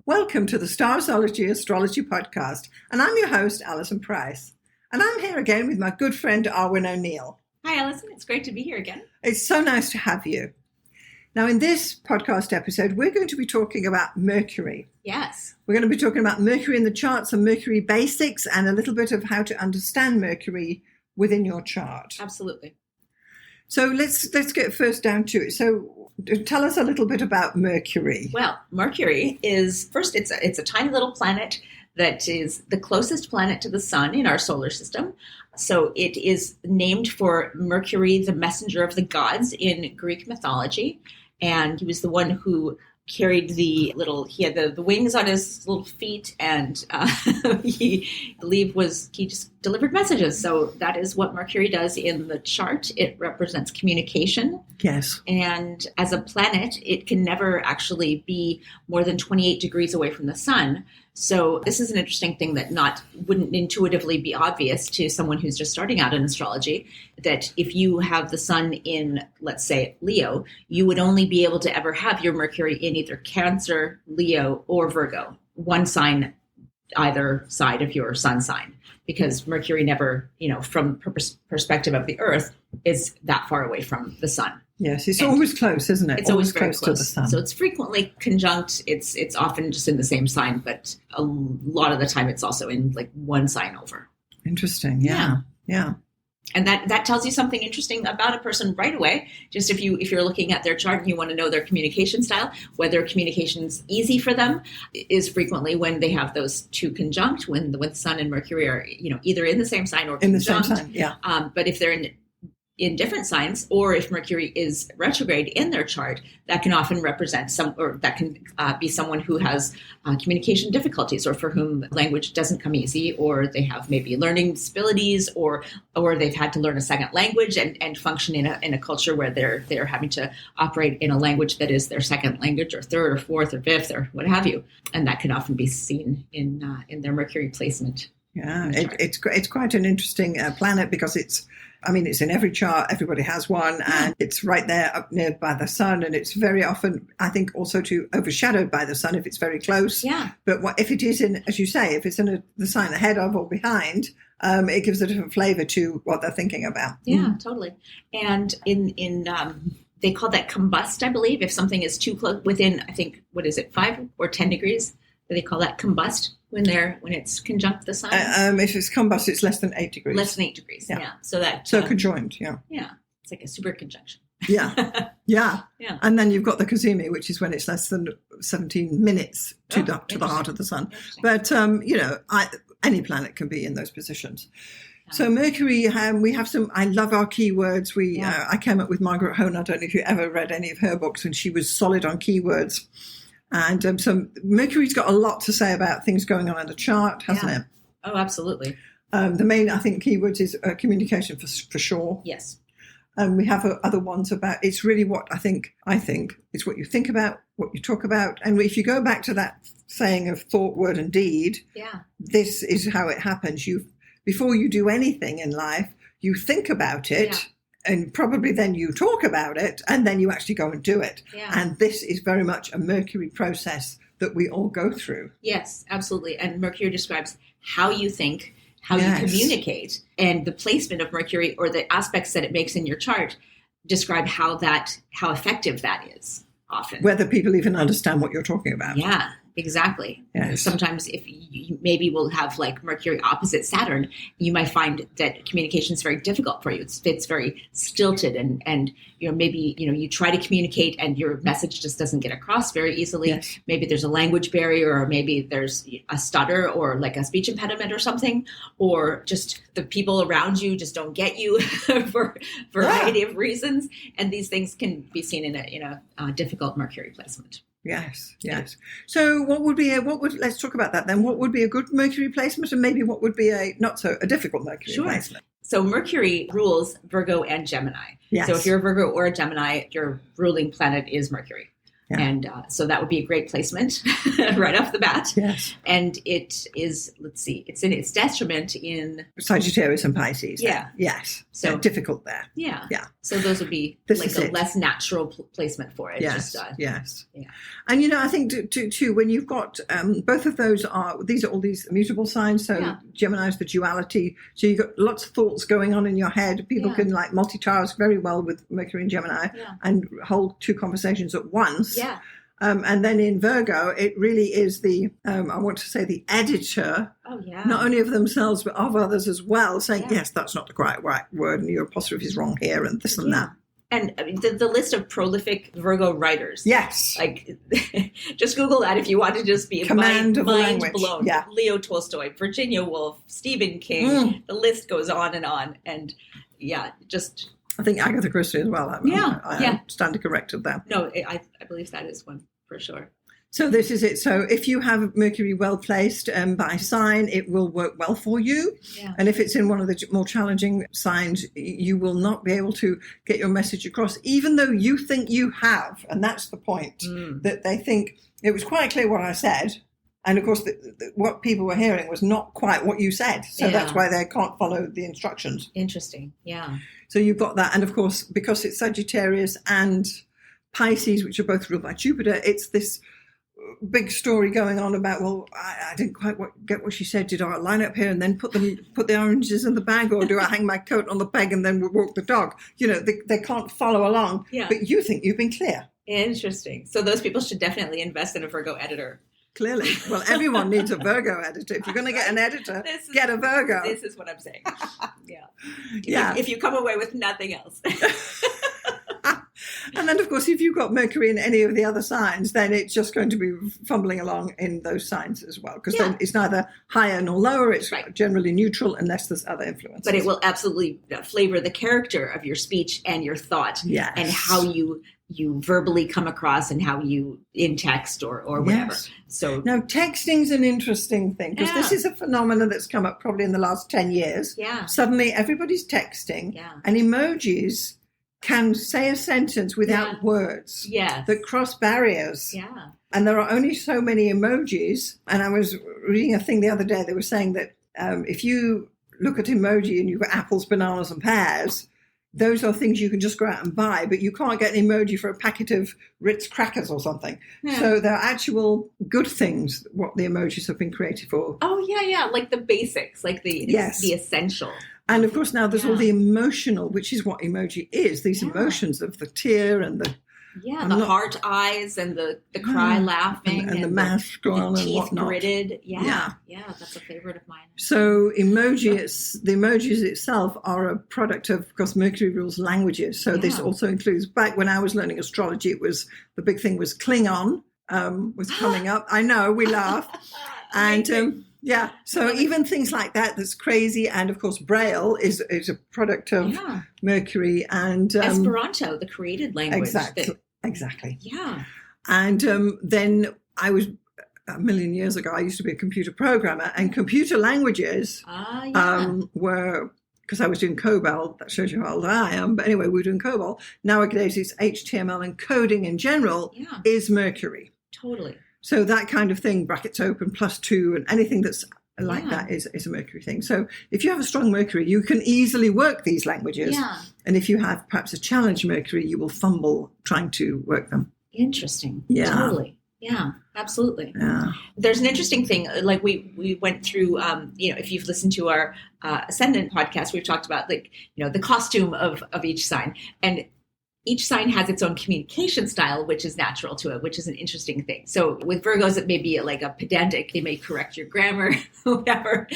Welcome to the Starzology Astrology podcast, and I'm your host, Alison Price. And I'm here again with my good friend, Arwynne O'Neill. Hi, Alison. It's great to be here again. It's so nice to have you. Now, in this podcast episode, we're going to be talking about Mercury. Yes. We're going to be talking about Mercury in the chart, some Mercury basics, and a little bit of how to understand Mercury within your chart. Absolutely. So let's get first down to it. So tell us a little bit about Mercury. Well, Mercury is, first, it's a tiny little planet that is the closest planet to the sun in our solar system. So it is named for Mercury, the messenger of the gods in Greek mythology. And he was the one who carried he had the wings on his little feet, and he just delivered messages. So that is what Mercury does in the chart. It represents communication. Yes. And as a planet, it can never actually be more than 28 degrees away from the sun. So this is an interesting thing that wouldn't intuitively be obvious to someone who's just starting out in astrology, that if you have the sun in, let's say, Leo, you would only be able to ever have your Mercury in either Cancer, Leo, or Virgo, one sign either side of your sun sign, because Mercury never, from perspective of the Earth, is that far away from the sun. Yes, it's always close, isn't it? It's always very close to the sun. So it's frequently conjunct. It's often just in the same sign, but a lot of the time it's also in like one sign over. Interesting. Yeah. And that tells you something interesting about a person right away. Just if you're looking at their chart and you want to know their communication style, whether communication's easy for them is frequently when they have those two conjunct, when the Sun and Mercury are either in the same sign or conjunct. In the same sign, yeah. But if they're in different signs, or if Mercury is retrograde in their chart, that can often represent be someone who has communication difficulties, or for whom language doesn't come easy, or they have maybe learning disabilities, or they've had to learn a second language and function in a culture where they're having to operate in a language that is their second language, or third, or fourth, or fifth, or what have you, and that can often be seen in their Mercury placement. Yeah, it's quite an interesting planet, because it's in every chart. Everybody has one, and it's right there up near by the sun. And it's very often, I think, also overshadowed by the sun if it's very close. Yeah. But if it is in, as you say, if it's in the sign ahead of or behind, it gives a different flavor to what they're thinking about. Yeah, totally. And in they call that combust, I believe, if something is too close within, I think, 5 or 10 degrees. They call that combust when it's conjunct the sun. If it's combust, it's less than 8 degrees. Less than 8 degrees. Yeah. So conjoined. Yeah. Yeah. It's like a super conjunction. Yeah. And then you've got the cazimi, which is when it's less than 17 minutes to the heart of the sun. But any planet can be in those positions. So Mercury, we have some. I love our keywords. I came up with Margaret Hone. I don't know if you ever read any of her books, and she was solid on keywords. And so Mercury's got a lot to say about things going on in the chart, hasn't it? Oh, absolutely. The main, I think, keywords is communication for sure. Yes. And we have other ones about, it's really what I think it's what you think about, what you talk about. And if you go back to that saying of thought, word, and deed, this is how it happens. Before you do anything in life, you think about it. Yeah. And probably then you talk about it, and then you actually go and do it. Yeah. And this is very much a Mercury process that we all go through. Yes, absolutely. And Mercury describes how you think, how you communicate, and the placement of Mercury, or the aspects that it makes in your chart, describe how effective that is often. Whether people even understand what you're talking about. Yeah. Exactly. Yes. Sometimes if you maybe will have like Mercury opposite Saturn, you might find that communication is very difficult for you. It's very stilted, and maybe you try to communicate and your message just doesn't get across very easily. Yes. Maybe there's a language barrier, or maybe there's a stutter, or like a speech impediment or something, or just the people around you just don't get you for a variety of reasons. And these things can be seen in a difficult Mercury placement. Yes. So let's talk about that then. What would be a good Mercury placement, and maybe what would be a difficult Mercury placement? So Mercury rules Virgo and Gemini. Yes. So if you're a Virgo or a Gemini, your ruling planet is Mercury. And so that would be a great placement right off the bat. Yes. And it is, let's see, it's in its detriment in Sagittarius and Pisces. Yeah. Then. Yes. So difficult there. Yeah. Yeah. So those would be like a less natural placement for it. Yes. Yes. Yeah. And, I think too, when you've got both of those these are all these immutable signs. So Gemini is the duality. So you've got lots of thoughts going on in your head. People can like multitask very well with Mercury and Gemini and hold two conversations at once. Yeah. And then in Virgo, it really is the the editor, not only of themselves, but of others as well, saying, yes, that's not the right word, and your apostrophe is wrong here, and this and that. And I mean, the list of prolific Virgo writers. Yes. Like, just Google that if you want to just be mind blown. Yeah. Leo Tolstoy, Virginia Woolf, Stephen King. The list goes on. And just... I think Agatha Christie as well. I stand corrected there. No, I believe that is one for sure. So this is it. So if you have Mercury well placed by sign, it will work well for you. Yeah. And if it's in one of the more challenging signs, you will not be able to get your message across, even though you think you have. And that's the point, that they think it was quite clear what I said. And of course, what people were hearing was not quite what you said. So that's why they can't follow the instructions. Interesting. Yeah. So you've got that. And of course, because it's Sagittarius and Pisces, which are both ruled by Jupiter, it's this big story going on about, well, I didn't quite get what she said. Did I line up here and then put the oranges in the bag, or do I hang my coat on the peg and then walk the dog? They can't follow along. Yeah. But you think you've been clear. Interesting. So those people should definitely invest in a Virgo editor. Clearly. Well, everyone needs a Virgo editor. If you're going to get an editor, get a Virgo. This is what I'm saying. If you come away with nothing else. And then, of course, if you've got Mercury in any of the other signs, then it's just going to be fumbling along in those signs as well. Because then it's neither higher nor lower. It's generally neutral unless there's other influences. But it will absolutely flavor the character of your speech and your thought. Yes. And how you verbally come across and how you in text or whatever. Yes. So now texting's an interesting thing, because this is a phenomenon that's come up probably in the last 10 years. Yeah. Suddenly everybody's texting and emojis can say a sentence without words that cross barriers. Yeah. And there are only so many emojis. And I was reading a thing the other day, they were saying that if you look at emoji and you've got apples, bananas and pears, those are things you can just go out and buy, but you can't get an emoji for a packet of Ritz crackers or something. Yeah. So they're actual good things, what the emojis have been created for. Oh, yeah. Like the basics, like the essential. And of course, now there's all the emotional, which is what emoji is, these emotions of the tear and the... Yeah, the heart eyes and the cry laughing. And the mask on the and teeth whatnot. Gritted. Yeah, that's a favorite of mine. So the emojis itself are a product of course, Mercury rules languages. So this also includes, back when I was learning astrology, the big thing was Klingon was coming up. I know, we laugh. And... so even things like that's crazy. And of course, Braille is a product of Mercury and Esperanto, the created language. Exactly. Yeah. And then I was a million years ago, I used to be a computer programmer, and computer languages were, because I was doing COBOL, that shows you how old I am. But anyway, we were doing COBOL. Nowadays, it's HTML, and coding in general is Mercury. Totally. So that kind of thing, brackets open, +2, and anything that's like that is a Mercury thing. So if you have a strong Mercury, you can easily work these languages. Yeah. And if you have perhaps a challenged Mercury, you will fumble trying to work them. Interesting. Yeah. Totally. Yeah, absolutely. Yeah. There's an interesting thing, like we went through, if you've listened to our Ascendant podcast, we've talked about the costume of each sign. And each sign has its own communication style, which is natural to it, which is an interesting thing. So with Virgos, it may be like a pedantic. They may correct your grammar, whatever.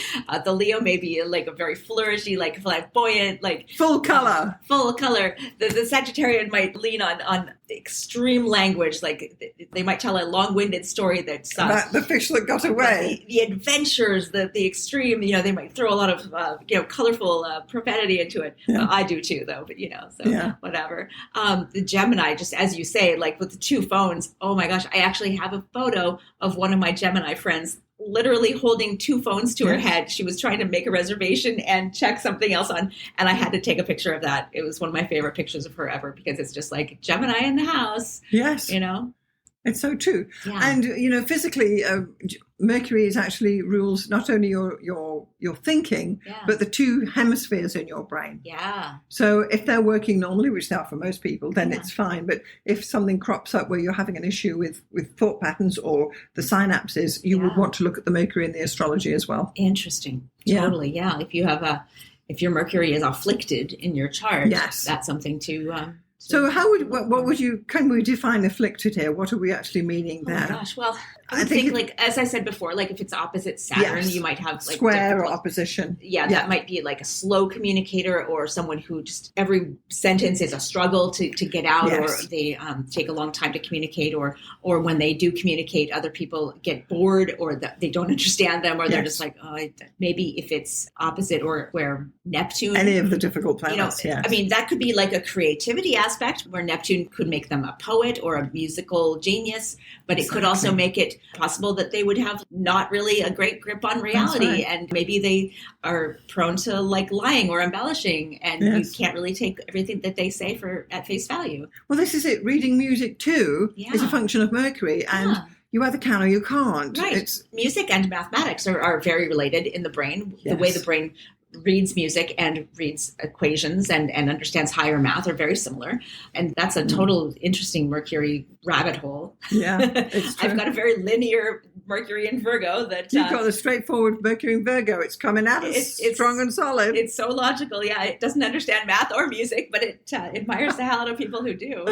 The Leo may be like a very flourishy, like flamboyant, like full color. The Sagittarian might lean on extreme language. Like they might tell a long-winded story that's about the fish that got away. The adventures, the extreme. They might throw a lot of colorful profanity into it. Yeah. I do too, though. But whatever. The Gemini, just as you say, like with the two phones, oh my gosh, I actually have a photo of one of my Gemini friends literally holding two phones to her head. She was trying to make a reservation and check something else on, and I had to take a picture of that. It was one of my favorite pictures of her ever, because it's just like Gemini in the house. Yes. It's so true. Yeah. And, physically, Mercury is actually rules not only your thinking, but the two hemispheres in your brain. Yeah. So if they're working normally, which they are for most people, then it's fine. But if something crops up where you're having an issue with thought patterns or the synapses, you would want to look at the Mercury in the astrology as well. Interesting. Totally. Yeah. If your Mercury is afflicted in your chart, that's something to... So can we define afflicted here? What are we actually meaning there? Oh my gosh, well, I think like, as I said before, like if it's opposite Saturn, you might have like square or opposition. Yeah, that might be like a slow communicator or someone who just every sentence is a struggle to get out, or they take a long time to communicate, or when they do communicate, other people get bored or that they don't understand them, or they're just like, maybe if it's opposite or where Neptune, any of the difficult planets. I mean, that could be like a creativity aspect where Neptune could make them a poet or a musical genius, but it could also make it possible that they would have not really a great grip on reality, and maybe they are prone to like lying or embellishing, and you can't really take everything that they say at face value. Well, this is it. Reading music too is a function of Mercury, and you either can or you can't. Right. Music and mathematics are very related in the brain. The way the brain reads music and reads equations and understands higher math are very similar. And that's a total interesting Mercury rabbit hole. Yeah, it's true. I've got a very linear Mercury in Virgo that... You've got a straightforward Mercury in Virgo. It's coming at us strong and solid. It's so logical. Yeah, it doesn't understand math or music, but it admires the hell out of people who do.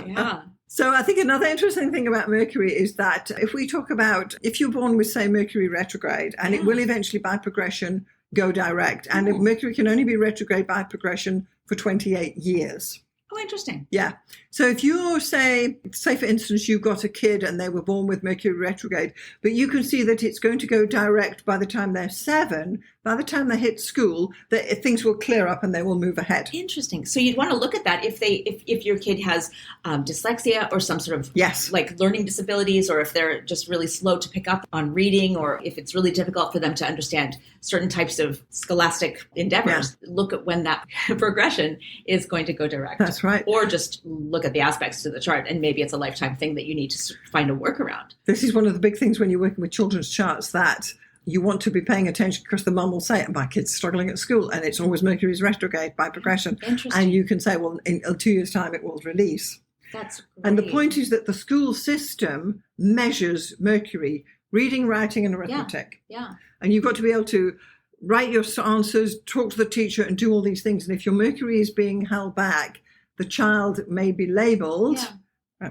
Yeah. So I think another interesting thing about Mercury is that if we talk about, if you're born with, say, Mercury retrograde, and it will eventually by progression go direct. And Mercury can only be retrograde by progression for 28 years. Oh, interesting. Yeah. So if you say for instance, you've got a kid and they were born with Mercury retrograde, but you can see that it's going to go direct by the time they're 7, by the time they hit school, that things will clear up and they will move ahead. Interesting. So you'd want to look at that if your kid has dyslexia or some sort of like learning disabilities, or if they're just really slow to pick up on reading, or if it's really difficult for them to understand certain types of scholastic endeavors. Look at when that progression is going to go direct. That's right. Or just look at the aspects to the chart, and maybe it's a lifetime thing that you need to find a workaround. This is one of the big things when you're working with children's charts, that you want to be paying attention, because the mum will say, my kid's struggling at school, and it's always Mercury's retrograde by progression. Interesting. And you can say, well, in 2 years' time, it will release. That's great. And the point is that the school system measures Mercury, reading, writing, and arithmetic. Yeah. And you've got to be able to write your answers, talk to the teacher, and do all these things. And if your Mercury is being held back, the child may be labeled,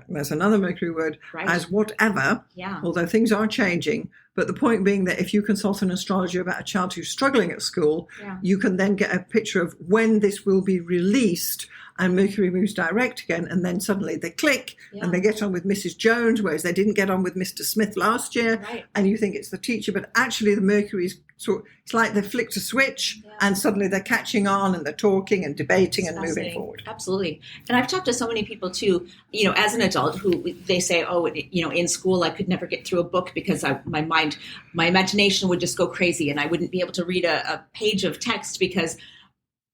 there's another Mercury word, as whatever, although things are changing. But the point being that if you consult an astrologer about a child who's struggling at school, you can then get a picture of when this will be released and Mercury moves direct again, and then suddenly they click and they get on with Mrs. Jones, whereas they didn't get on with Mr. Smith last year, and you think it's the teacher, but actually the Mercury's it's like they flicked a switch and suddenly they're catching on and they're talking and debating and moving forward. Absolutely. And I've talked to so many people too, as an adult, who they say, in school I could never get through a book because my imagination would just go crazy and I wouldn't be able to read a page of text because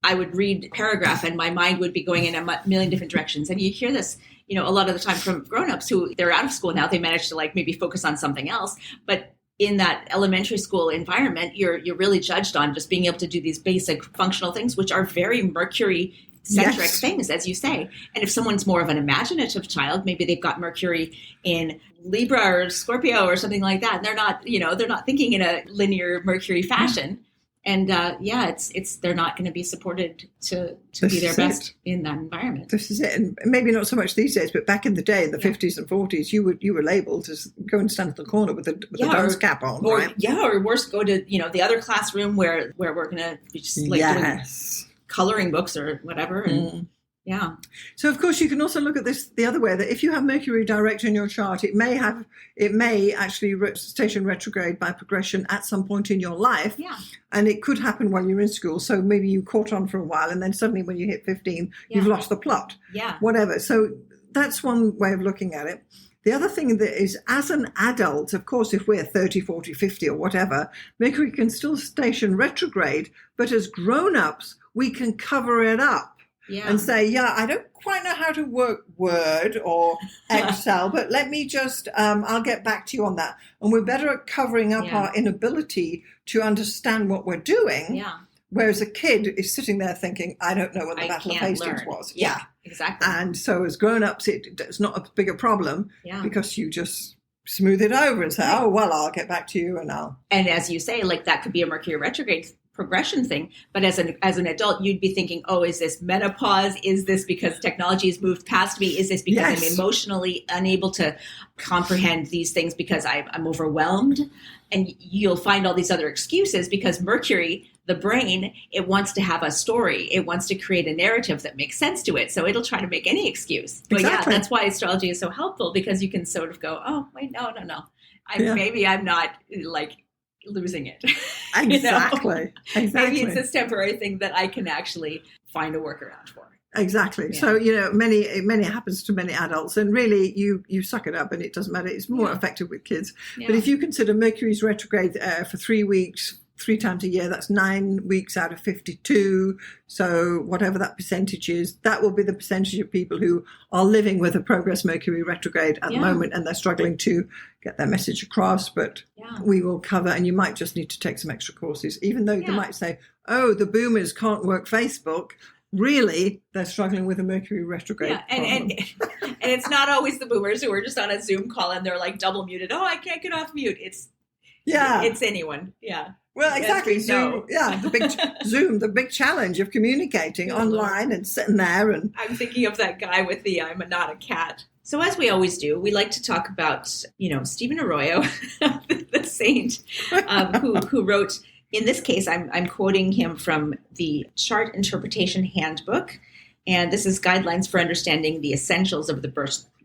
I would read a paragraph and my mind would be going in a million different directions. And you hear this, a lot of the time from grownups who they're out of school now, they manage to maybe focus on something else. But in that elementary school environment, you're really judged on just being able to do these basic functional things, which are very Mercury-centric things, as you say. And if someone's more of an imaginative child, maybe they've got Mercury in Libra or Scorpio or something like that, and they're not thinking in a linear Mercury fashion. And they're not going to be supported to be their best in that environment. This is it, and maybe not so much these days, but back in the day, in the 50s and 40s, you were labelled as go and stand at the corner with a dunce cap on, right? Or worse, go to the other classroom where we're going to be just doing coloring books or whatever. And, So of course you can also look at this the other way, that if you have Mercury direct in your chart, it may actually station retrograde by progression at some point in your life. And it could happen while you're in school. So maybe you caught on for a while and then suddenly when you hit 15, you've lost the plot. Whatever. So that's one way of looking at it. The other thing that is, as an adult, of course, if we're 30, 40, 50 or whatever, Mercury can still station retrograde, but as grown-ups, we can cover it up. and say, yeah, I don't quite know how to work Word or Excel, but let me just, I'll get back to you on that. And we're better at covering up our inability to understand what we're doing. Yeah. Whereas a kid is sitting there thinking, I don't know what the Battle of Hastings was. Yeah, exactly. And so as grown-ups, it's not a bigger problem because you just smooth it over and say, oh, well, I'll get back to you and I'll. And as you say, like that could be a Mercury retrograde progression thing. But as an adult, you'd be thinking, oh, is this menopause? Is this because technology has moved past me? Is this because I'm emotionally unable to comprehend these things because I'm overwhelmed? And you'll find all these other excuses because Mercury, the brain, it wants to have a story. It wants to create a narrative that makes sense to it. So it'll try to make any excuse. But that's why astrology is so helpful, because you can sort of go, oh, wait, no. Maybe I'm not like losing it. Exactly. Maybe it's this temporary thing that I can actually find a workaround for. Exactly. Yeah. So, many happens to many adults, and really you suck it up and it doesn't matter. It's more effective with kids. Yeah. But if you consider Mercury's retrograde for 3 weeks, 3 times a year, that's 9 weeks out of 52. So whatever that percentage is, that will be the percentage of people who are living with a progress Mercury retrograde at the moment, and they're struggling to get their message across. But we will cover, and you might just need to take some extra courses, even though they might say, oh, the boomers can't work Facebook. Really, they're struggling with a Mercury retrograde. Yeah, and it's not always the boomers who are just on a Zoom call and they're like double muted. Oh, I can't get off mute. It's anyone. Yeah. Well, exactly. Zoom, the big challenge of communicating online and sitting there. And I'm thinking of that guy with the I'm not a cat. So as we always do, we like to talk about, Stephen Arroyo, the saint, who wrote. In this case, I'm quoting him from the Chart Interpretation Handbook, and this is Guidelines for Understanding the Essentials of the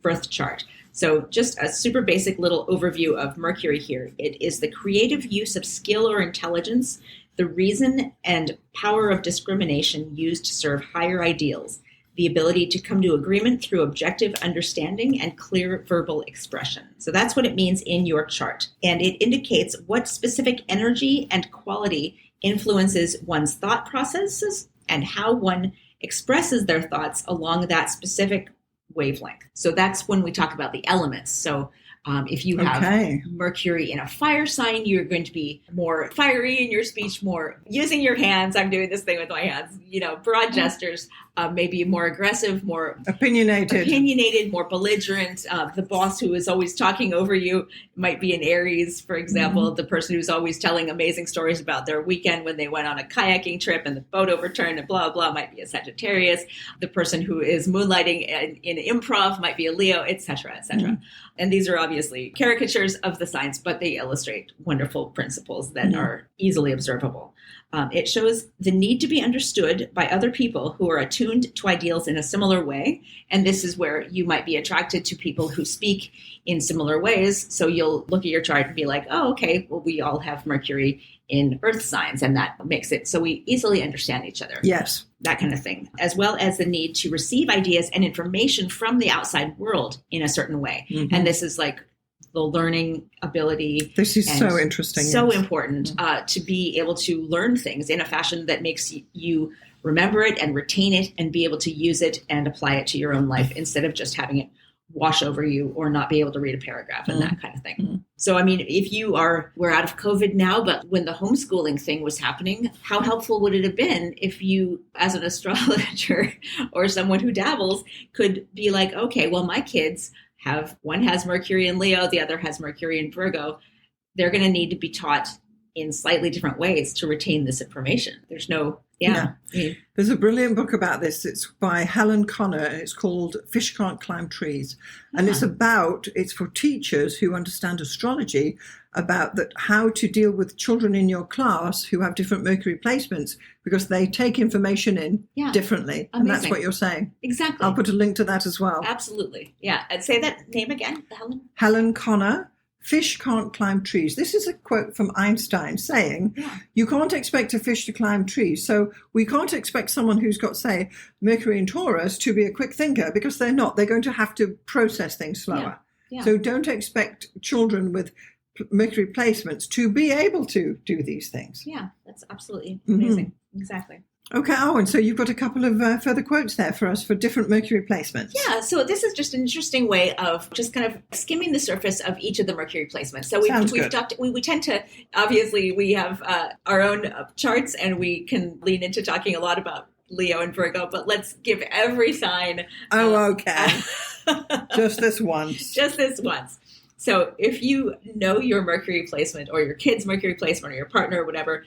Birth Chart. So just a super basic little overview of Mercury here. It is the creative use of skill or intelligence, the reason and power of discrimination used to serve higher ideals, the ability to come to agreement through objective understanding and clear verbal expression. So that's what it means in your chart. And it indicates what specific energy and quality influences one's thought processes and how one expresses their thoughts along that specific wavelength. So that's when we talk about the elements. So if you have Mercury in a fire sign, you're going to be more fiery in your speech, more using your hands. I'm doing this thing with my hands, broad gestures, maybe more aggressive, more opinionated, more belligerent. The boss who is always talking over you might be an Aries, for example. Mm-hmm. The person who's always telling amazing stories about their weekend when they went on a kayaking trip and the boat overturned and blah, blah, might be a Sagittarius. The person who is moonlighting in improv might be a Leo, et cetera, et cetera. Mm-hmm. And these are obviously caricatures of the signs, but they illustrate wonderful principles that are easily observable. It shows the need to be understood by other people who are attuned to ideals in a similar way. And this is where you might be attracted to people who speak in similar ways. So you'll look at your chart and be like, oh, okay, well, we all have Mercury in earth signs, and that makes it so we easily understand each other. Yes. That kind of thing, as well as the need to receive ideas and information from the outside world in a certain way. Mm-hmm. And this is like the learning ability. This is so interesting. So important to be able to learn things in a fashion that makes you remember it and retain it and be able to use it and apply it to your own life instead of just having it wash over you or not be able to read a paragraph and that kind of thing. Mm-hmm. So, I mean, we're out of COVID now, but when the homeschooling thing was happening, how helpful would it have been if you, as an astrologer or someone who dabbles, could be like, okay, well, my kids one has Mercury in Leo, the other has Mercury in Virgo. They're going to need to be taught in slightly different ways to retain this information. There's no, There's a brilliant book about this. It's by Helen Connor, and it's called Fish Can't Climb Trees. And it's for teachers who understand astrology about how to deal with children in your class who have different Mercury placements, because they take information in differently. Amazing. And that's what you're saying. Exactly. I'll put a link to that as well. Absolutely. Yeah. And say that name again, Helen Connor. Fish can't climb trees. This is a quote from Einstein saying, you can't expect a fish to climb trees. So we can't expect someone who's got, say, Mercury in Taurus to be a quick thinker, because they're not. They're going to have to process things slower. Yeah. So don't expect children with Mercury placements to be able to do these things. Yeah, that's absolutely amazing. Mm-hmm. Exactly. Okay. Oh, and so you've got a couple of further quotes there for us for different Mercury placements. Yeah. So this is just an interesting way of just kind of skimming the surface of each of the Mercury placements. So we've talked. We tend to, obviously we have our own charts, and we can lean into talking a lot about Leo and Virgo, but let's give every sign. Oh, okay. Just this once. Just this once. So if you know your Mercury placement or your kid's Mercury placement or your partner or whatever,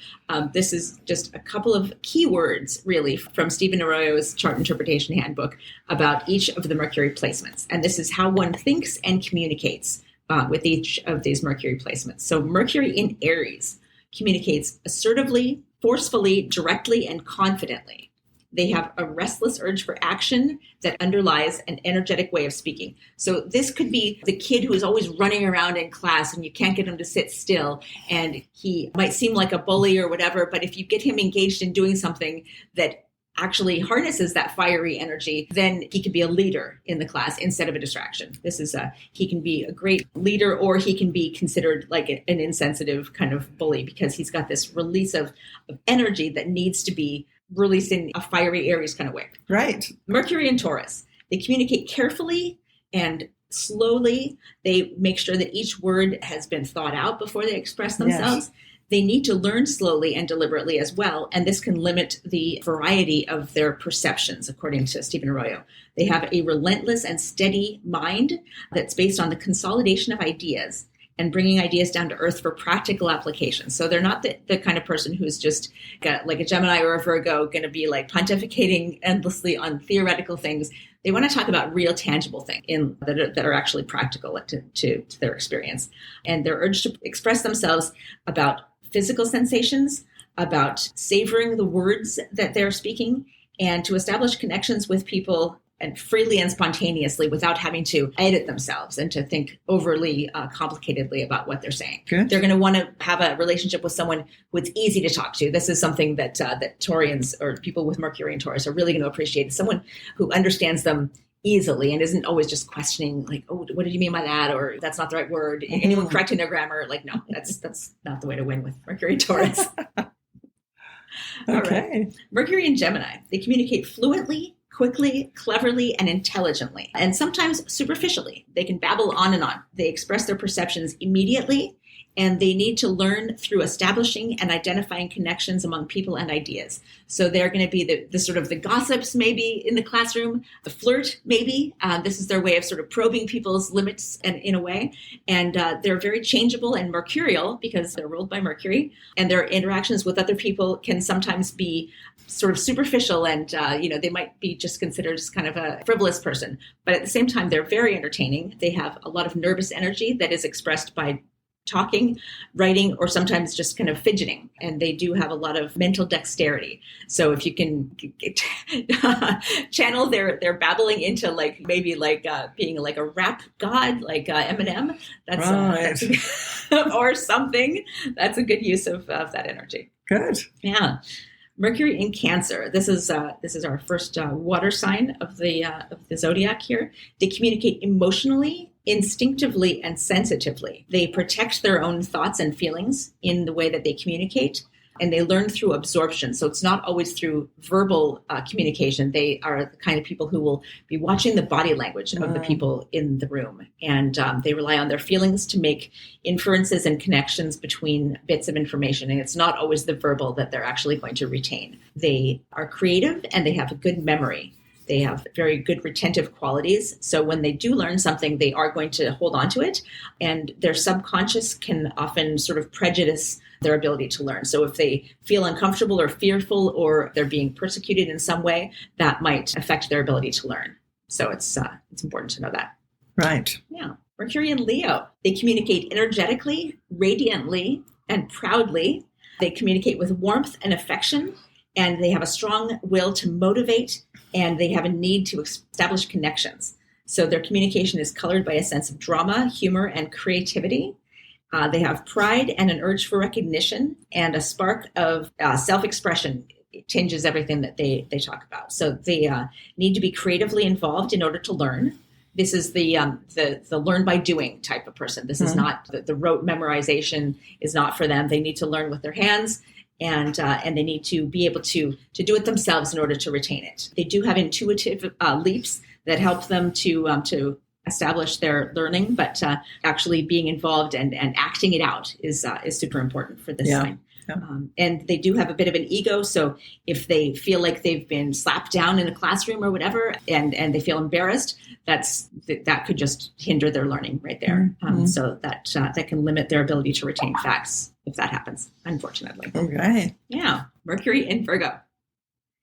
this is just a couple of keywords really from Stephen Arroyo's chart interpretation handbook about each of the Mercury placements. And this is how one thinks and communicates with each of these Mercury placements. So Mercury in Aries communicates assertively, forcefully, directly, and confidently. They have a restless urge for action that underlies an energetic way of speaking. So this could be the kid who is always running around in class and you can't get him to sit still, and he might seem like a bully or whatever, but if you get him engaged in doing something that actually harnesses that fiery energy, then he can be a leader in the class instead of a distraction. He can be a great leader, or he can be considered like an insensitive kind of bully because he's got this release of energy that needs to be released in a fiery Aries kind of way. Right. Mercury and Taurus, they communicate carefully and slowly. They make sure that each word has been thought out before they express themselves. Yes. They need to learn slowly and deliberately as well, and this can limit the variety of their perceptions, according to Stephen Arroyo. They have a relentless and steady mind that's based on the consolidation of ideas and bringing ideas down to earth for practical application. So they're not the kind of person who's just got like a Gemini or a Virgo going to be like pontificating endlessly on theoretical things. They want to talk about real tangible things that are actually practical to their experience. And their urge to express themselves about physical sensations, about savoring the words that they're speaking, and to establish connections with people and freely and spontaneously without having to edit themselves and to think overly complicatedly about what they're saying. Good. They're going to want to have a relationship with someone who it's easy to talk to. This is something that Taurians or people with Mercury and Taurus are really going to appreciate. Someone who understands them easily and isn't always just questioning like, oh, what did you mean by that? Or that's not the right word. Mm-hmm. Anyone correcting their grammar? Like, no, that's not the way to win with Mercury and Taurus. Okay. All right. Mercury and Gemini, they communicate fluently, quickly, cleverly, and intelligently, and sometimes superficially. They can babble on and on. They express their perceptions immediately, and they need to learn through establishing and identifying connections among people and ideas. So they're going to be the sort of the gossips maybe in the classroom, the flirt maybe. This is their way of sort of probing people's limits and in a way. And they're very changeable and mercurial because they're ruled by Mercury. And their interactions with other people can sometimes be sort of superficial and, they might be just considered as kind of a frivolous person. But at the same time, they're very entertaining. They have a lot of nervous energy that is expressed by talking, writing, or sometimes just kind of fidgeting. And they do have a lot of mental dexterity. So if you can channel their babbling into like maybe like being like a rap god, like Eminem, that's or something. That's a good use of that energy. Good. Yeah. Mercury in Cancer. This is our first water sign of the zodiac here. They communicate emotionally, instinctively, and sensitively. They protect their own thoughts and feelings in the way that they communicate, and they learn through absorption. So it's not always through verbal communication. They are the kind of people who will be watching the body language of the people in the room, and they rely on their feelings to make inferences and connections between bits of information, and it's not always the verbal that they're actually going to retain. They are creative, and they have a good memory. They have very good retentive qualities. So when they do learn something, they are going to hold on to it. And their subconscious can often sort of prejudice their ability to learn. So if they feel uncomfortable or fearful or they're being persecuted in some way, that might affect their ability to learn. So it's important to know that. Right. Yeah. Mercury and Leo, they communicate energetically, radiantly, and proudly. They communicate with warmth and affection. And they have a strong will to motivate, and they have a need to establish connections. So their communication is colored by a sense of drama, humor, and creativity. They have pride and an urge for recognition and a spark of self-expression. It changes everything that they talk about. So they need to be creatively involved in order to learn. This is the learn by doing type of person. This is not the rote memorization is not for them. They need to learn with their hands. and they need to be able to do it themselves in order to retain it. They do have intuitive leaps that help them to establish their learning, but actually being involved and acting it out is super important for this sign. Yeah. And they do have a bit of an ego. So if they feel like they've been slapped down in a classroom or whatever, and they feel embarrassed, that could just hinder their learning right there. So that can limit their ability to retain facts if that happens, unfortunately. Okay. Yeah. Mercury in Virgo.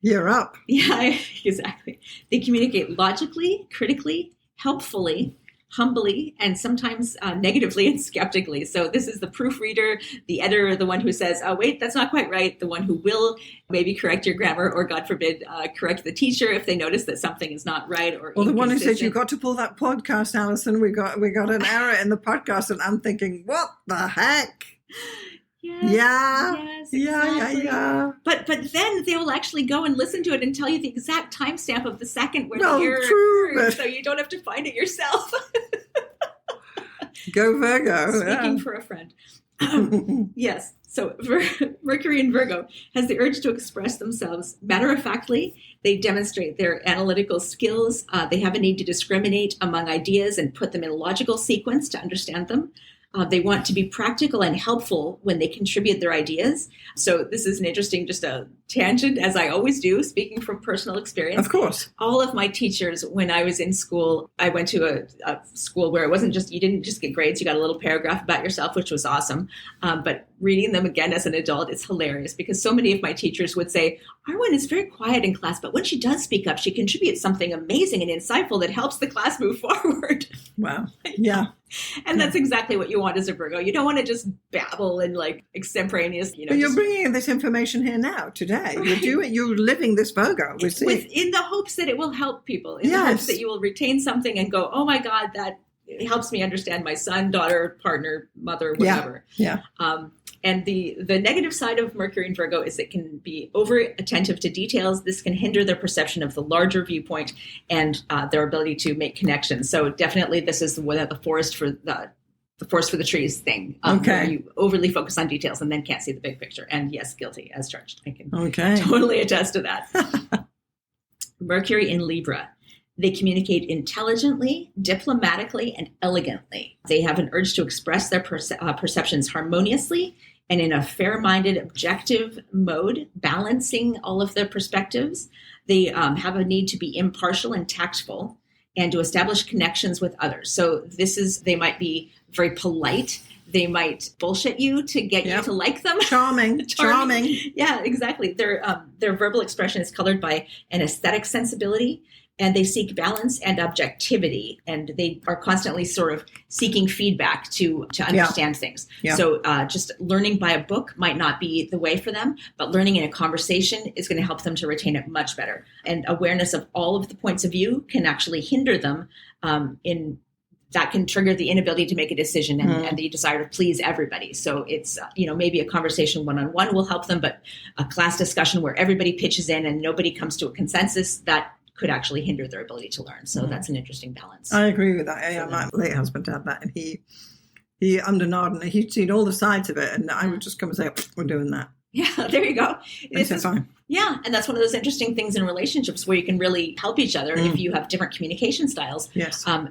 You're up. Yeah, exactly. They communicate logically, critically, helpfully, humbly, and sometimes negatively and skeptically. So this is the proofreader, the editor, the one who says, oh, wait, that's not quite right. The one who will maybe correct your grammar or, God forbid, correct the teacher if they notice that something is not right or the one who says, you've got to pull that podcast, Alison. We got an error in the podcast. And I'm thinking, what the heck? Yes, exactly. Yeah. But then they will actually go and listen to it and tell you the exact timestamp of the second where the error occurred, so you don't have to find it yourself. Go Virgo. Speaking for a friend. Yes. So Mercury in Virgo has the urge to express themselves matter-of-factly. They demonstrate their analytical skills. They have a need to discriminate among ideas and put them in a logical sequence to understand them. They want to be practical and helpful when they contribute their ideas. So this is an interesting, just a tangent, as I always do, speaking from personal experience. Of course. All of my teachers, when I was in school, I went to a school where it wasn't just, you didn't just get grades, you got a little paragraph about yourself, which was awesome. But reading them again as an adult, it's hilarious because so many of my teachers would say, Arwynne is very quiet in class, but when she does speak up, she contributes something amazing and insightful that helps the class move forward. Wow. Yeah. And that's exactly what you want as a Virgo. You don't want to just babble and like extemporaneous, But you're bringing in this information here now, today. Right. You're living this Virgo. In the hopes that it will help people. In the hopes that you will retain something and go, oh my God, that helps me understand my son, daughter, partner, mother, whatever. Yeah. And the negative side of Mercury in Virgo is it can be over attentive to details. This can hinder their perception of the larger viewpoint and their ability to make connections. So definitely this is the forest for the trees thing. Where you overly focus on details and then can't see the big picture. And yes, guilty as charged. I can totally attest to that. Mercury in Libra. They communicate intelligently, diplomatically, and elegantly. They have an urge to express their perceptions harmoniously and in a fair-minded, objective mode, balancing all of their perspectives. They have a need to be impartial and tactful and to establish connections with others. So they might be very polite. They might bullshit you to get you to like them. Charming. Yeah, exactly. Their verbal expression is colored by an aesthetic sensibility. And they seek balance and objectivity, and they are constantly sort of seeking feedback to understand things. Yeah. So just learning by a book might not be the way for them, but learning in a conversation is going to help them to retain it much better. And awareness of all of the points of view can actually hinder them that can trigger the inability to make a decision and the desire to please everybody. So it's, maybe a conversation one-on-one will help them, but a class discussion where everybody pitches in and nobody comes to a consensus, that could actually hinder their ability to learn. So that's an interesting balance. I agree with that. Yeah, my late husband had that, and he undernod, and he'd seen all the sides of it, and I would just come and say, we're doing that. Yeah, there you go. It's fine. Yeah, and that's one of those interesting things in relationships where you can really help each other if you have different communication styles. Yes. I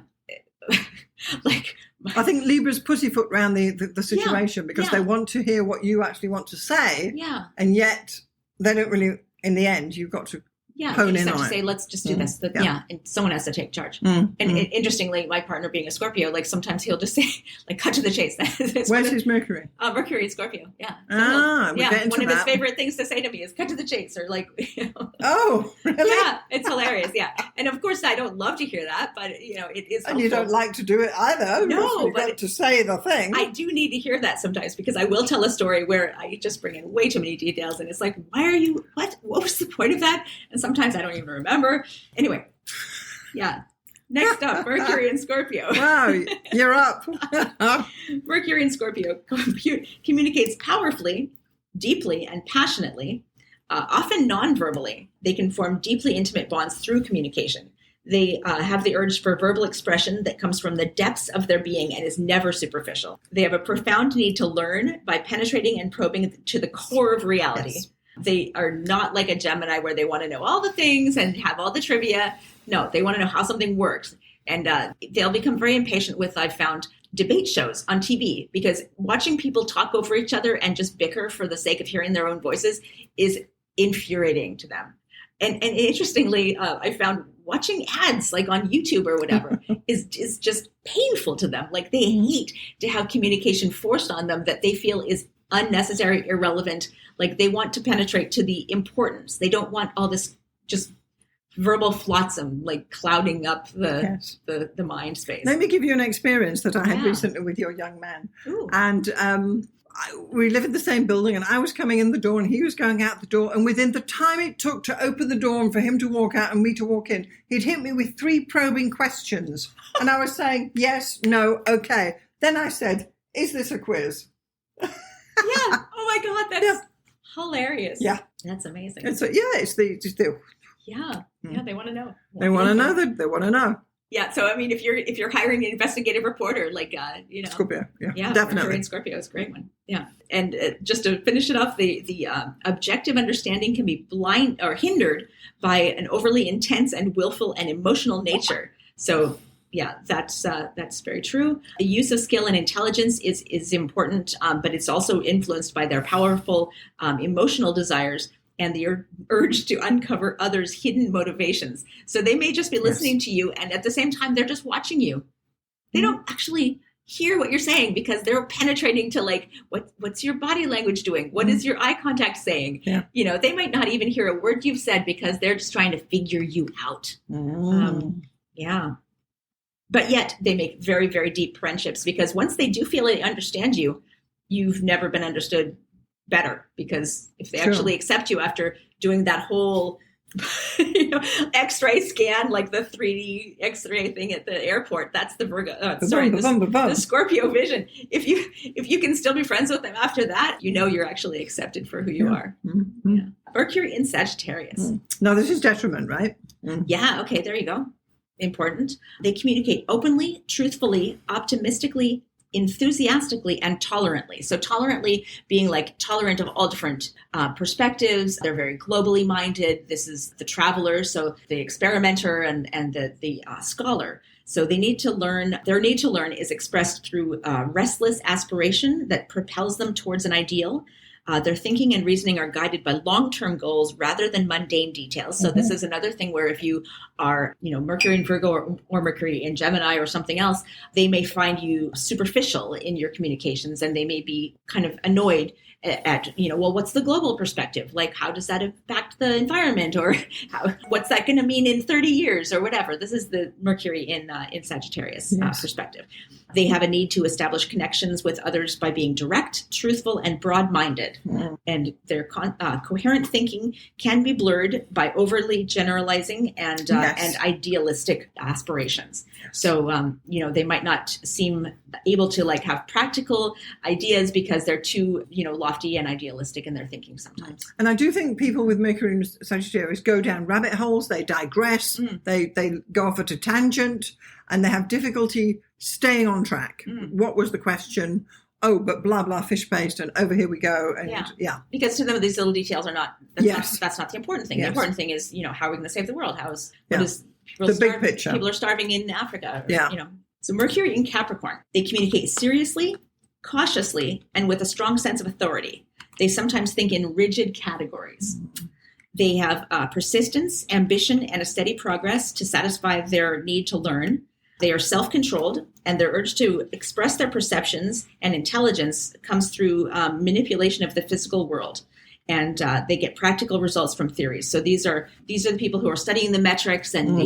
think Libra's pussyfoot around the situation because they want to hear what you actually want to say. Yeah. And yet they don't really, in the end, you've got to hone in on it. Say, let's just do this. And someone has to take charge. And interestingly, my partner being a Scorpio, like sometimes he'll just say, like, cut to the chase. Where's his Mercury? Mercury in Scorpio, yeah. So one of his favorite things to say to me is cut to the chase, or like, Oh, really? Yeah, it's hilarious, yeah. And of course, I don't love to hear that, but, it is helpful. And you don't like to do it either. No, but to say the thing. I do need to hear that sometimes because I will tell a story where I just bring in way too many details, and it's like, what was the point of that? And sometimes I don't even remember. Anyway, yeah. Next up, Mercury in Scorpio. Wow, you're up. Mercury in Scorpio communicates powerfully, deeply, and passionately, often non-verbally. They can form deeply intimate bonds through communication. They have the urge for verbal expression that comes from the depths of their being and is never superficial. They have a profound need to learn by penetrating and probing to the core of reality. Yes. They are not like a Gemini where they want to know all the things and have all the trivia. No, they want to know how something works. And they'll become very impatient with, I've found, debate shows on TV, because watching people talk over each other and just bicker for the sake of hearing their own voices is infuriating to them. And interestingly, I found watching ads like on YouTube or whatever is just painful to them. Like they hate to have communication forced on them that they feel is unnecessary, irrelevant. Like they want to penetrate to the importance. They don't want all this just verbal flotsam like clouding up the mind space. Let me give you an experience that I had recently with your young man. Ooh. And we live in the same building, and I was coming in the door and he was going out the door, and within the time it took to open the door and for him to walk out and me to walk in, he'd hit me with 3 probing questions. And I was saying, yes, no, okay. Then I said, is this a quiz? Yeah. Oh my God, that's hilarious. Yeah. That's amazing. It's the yeah. Yeah, they want to know. They want to know that they want to know. Yeah, so I mean, if you're hiring an investigative reporter, like Scorpio, yeah, definitely. Mercury and Scorpio is a great one. Yeah, and just to finish it off, the objective understanding can be blind or hindered by an overly intense and willful and emotional nature. So yeah, that's very true. The use of skill and intelligence is important, but it's also influenced by their powerful emotional desires and the urge to uncover others' hidden motivations. So they may just be listening to you, and at the same time, they're just watching you. They don't actually hear what you're saying because they're penetrating to like, what's your body language doing? What is your eye contact saying? Yeah. They might not even hear a word you've said because they're just trying to figure you out. Yeah. But yet they make very, very deep friendships, because once they do feel they understand you, you've never been understood better, because if they actually accept you after doing that whole X-ray scan, like the 3D X-ray thing at the airport, that's the the Scorpio vision. If you can still be friends with them after that, you're actually accepted for who you are. Mm-hmm. Yeah. Mercury in Sagittarius. No, this is detriment, right? Yeah. Okay. There you go. Important. They communicate openly, truthfully, optimistically, enthusiastically, and tolerantly. So tolerantly being like tolerant of all different perspectives. They're very globally minded. This is the traveler, so the experimenter and the scholar. So they need to learn. Their need to learn is expressed through restless aspiration that propels them towards an ideal. Their thinking and reasoning are guided by long-term goals rather than mundane details. So this is another thing where if you are, Mercury in Virgo or Mercury in Gemini or something else, they may find you superficial in your communications, and they may be kind of annoyed at what's the global perspective? Like, how does that impact the environment, or what's that going to mean in 30 years or whatever? This is the Mercury in Sagittarius perspective. They have a need to establish connections with others by being direct, truthful, and broad-minded. And their coherent thinking can be blurred by overly generalizing and idealistic aspirations. So, they might not seem able to have practical ideas because they're too, lofty and idealistic in their thinking sometimes. And I do think people with Mercury in Sagittarius go down rabbit holes, they digress, they go off at a tangent, and they have difficulty staying on track. What was the question? Oh, but blah, blah, fish paste, and over here we go. And because to them, these little details are not, that's not the important thing. The important thing is, how are we going to save the world? What is the big picture? People are starving in Africa. So Mercury in Capricorn, they communicate seriously, cautiously, and with a strong sense of authority. They sometimes think in rigid categories. They have persistence, ambition, and a steady progress to satisfy their need to learn. They are self-controlled, and their urge to express their perceptions and intelligence comes through manipulation of the physical world. And they get practical results from theories. So these are the people who are studying the metrics, and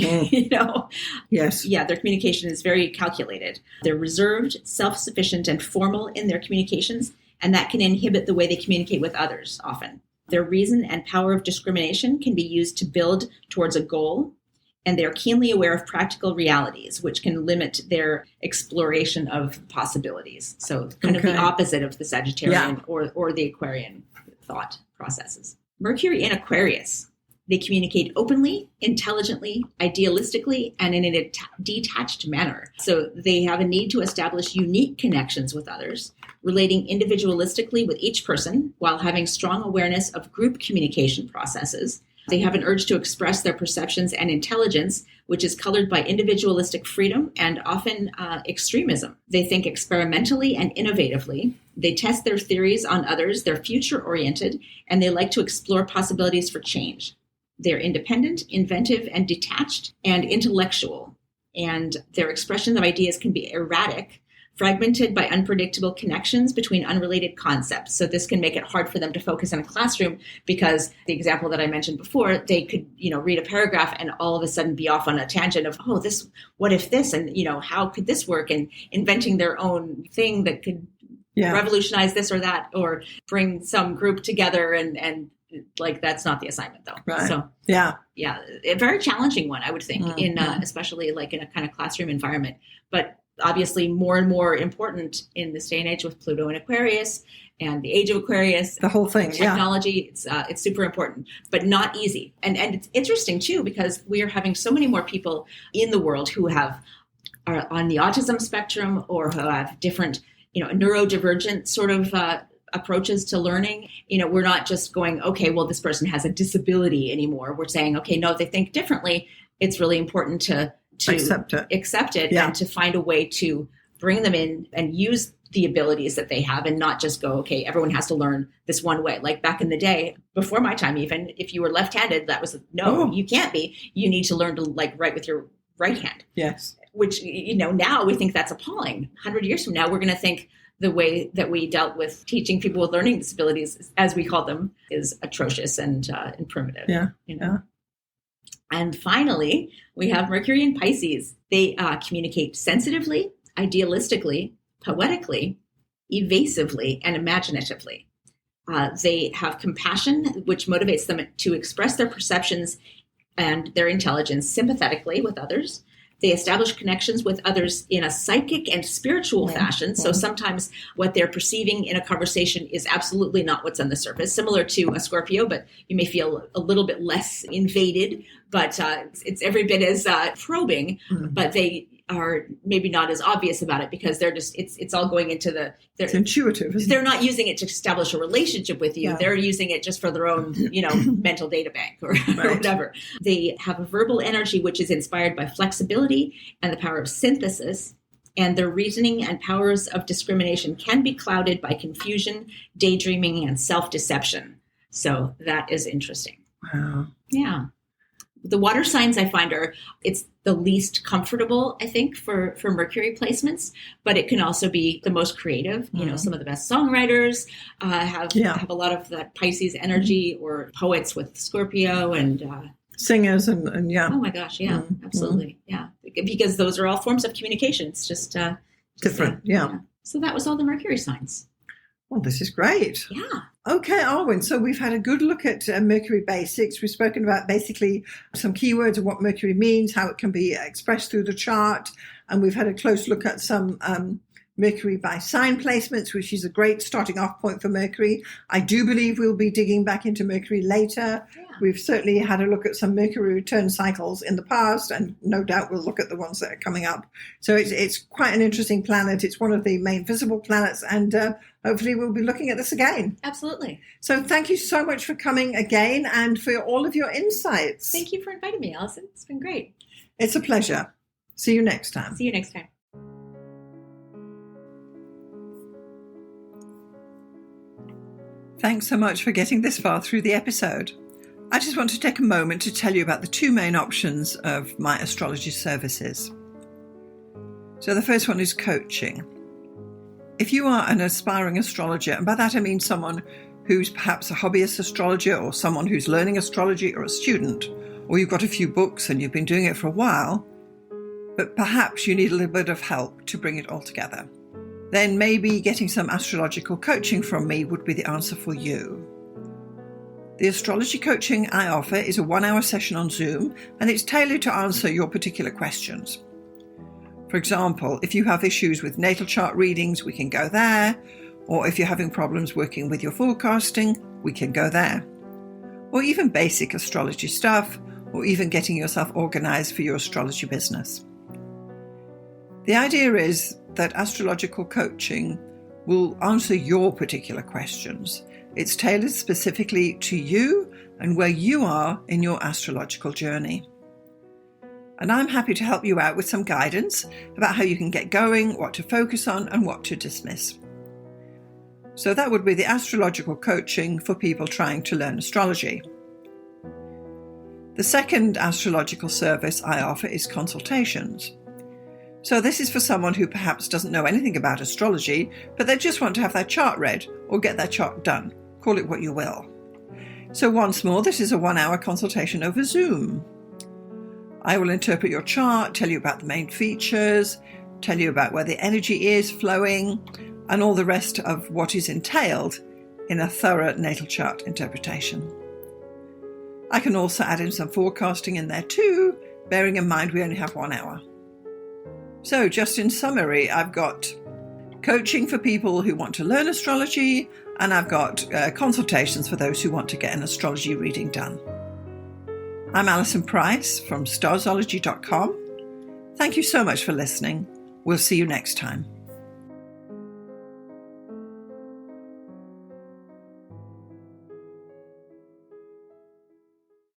their communication is very calculated. They're reserved, self-sufficient, and formal in their communications, and that can inhibit the way they communicate with others often. Their reason and power of discrimination can be used to build towards a goal, and they're keenly aware of practical realities, which can limit their exploration of possibilities. So kind of the opposite of the Sagittarian or the Aquarian thought processes. Mercury in Aquarius. They communicate openly, intelligently, idealistically, and in a detached manner. So they have a need to establish unique connections with others, relating individualistically with each person while having strong awareness of group communication processes. They have an urge to express their perceptions and intelligence, which is colored by individualistic freedom and often extremism. They think experimentally and innovatively. They test their theories on others. They're future-oriented, and they like to explore possibilities for change. They're independent, inventive, and detached, and intellectual. And their expression of ideas can be erratic, fragmented by unpredictable connections between unrelated concepts. So this can make it hard for them to focus in a classroom because the example that I mentioned before, they could, read a paragraph and all of a sudden be off on a tangent of, what if this? And, how could this work? And inventing their own thing that could revolutionize this or that, or bring some group together and that's not the assignment though. Right. So a very challenging one, I would think, especially like in a kind of classroom environment, but obviously more and more important in this day and age with Pluto in Aquarius and the age of Aquarius, the whole thing, technology. It's super important, but not easy. And it's interesting too, because we are having so many more people in the world who are on the autism spectrum or who have different, neurodivergent sort of approaches to learning. We're not just going, okay, well, this person has a disability anymore. We're saying, okay, no, if they think differently, it's really important to accept it and to find a way to bring them in and use the abilities that they have and not just go, okay, everyone has to learn this one way. Like back in the day, before my time, even if you were left-handed, that was you can't be. You need to learn to write with your right hand. Yes. Which, now we think that's appalling. 100 years from now, we're going to think the way that we dealt with teaching people with learning disabilities, as we call them, is atrocious and primitive. Yeah. And finally, we have Mercury in Pisces. They communicate sensitively, idealistically, poetically, evasively, and imaginatively. They have compassion, which motivates them to express their perceptions and their intelligence sympathetically with others. They establish connections with others in a psychic and spiritual fashion. So sometimes what they're perceiving in a conversation is absolutely not what's on the surface, similar to a Scorpio, but you may feel a little bit less invaded, but it's every bit as probing, but they are maybe not as obvious about it because they're just, it's all going into it's intuitive. They're not using it to establish a relationship with you. Yeah. They're using it just for their own, mental data bank or whatever. They have a verbal energy, which is inspired by flexibility and the power of synthesis. And their reasoning and powers of discrimination can be clouded by confusion, daydreaming, and self-deception. So that is interesting. Wow. Yeah. The water signs I find it's the least comfortable, I think, for Mercury placements, but it can also be the most creative. Some of the best songwriters have a lot of that Pisces energy, or poets with Scorpio and singers and Oh my gosh, yeah, absolutely, yeah, because those are all forms of communication. It's just different, yeah. So that was all the Mercury signs. Well, this is great. Yeah. Okay, Arwynne, so we've had a good look at Mercury basics. We've spoken about basically some keywords of what Mercury means, how it can be expressed through the chart, and we've had a close look at some Mercury by sign placements, which is a great starting off point for Mercury. I do believe we'll be digging back into Mercury later. Yeah. We've certainly had a look at some Mercury return cycles in the past, and no doubt we'll look at the ones that are coming up. So it's quite an interesting planet. It's one of the main visible planets, and hopefully we'll be looking at this again. Absolutely. So thank you so much for coming again and for all of your insights. Thank you for inviting me, Alison. It's been great. It's a pleasure. See you next time. See you next time. Thanks so much for getting this far through the episode. I just want to take a moment to tell you about the two main options of my astrology services. So the first one is coaching. If you are an aspiring astrologer, and by that I mean someone who's perhaps a hobbyist astrologer or someone who's learning astrology or a student, or you've got a few books and you've been doing it for a while, but perhaps you need a little bit of help to bring it all together, then maybe getting some astrological coaching from me would be the answer for you. The astrology coaching I offer is a 1-hour session on Zoom, and it's tailored to answer your particular questions. For example, if you have issues with natal chart readings, we can go there. Or if you're having problems working with your forecasting, we can go there. or even basic astrology stuff, or even getting yourself organized for your astrology business. The idea is that astrological coaching will answer your particular questions. It's tailored specifically to you and where you are in your astrological journey. And I'm happy to help you out with some guidance about how you can get going, what to focus on, and what to dismiss. So that would be the astrological coaching for people trying to learn astrology. The second astrological service I offer is consultations. So this is for someone who perhaps doesn't know anything about astrology, but they just want to have their chart read or get their chart done. Call it what you will. So once more, this is a 1-hour consultation over Zoom. I will interpret your chart, tell you about the main features, tell you about where the energy is flowing, and all the rest of what is entailed in a thorough natal chart interpretation. I can also add in some forecasting in there too, bearing in mind we only have 1 hour. So just in summary, I've got coaching for people who want to learn astrology, and I've got consultations for those who want to get an astrology reading done. I'm Alison Price from Starzology.com. Thank you so much for listening. We'll see you next time.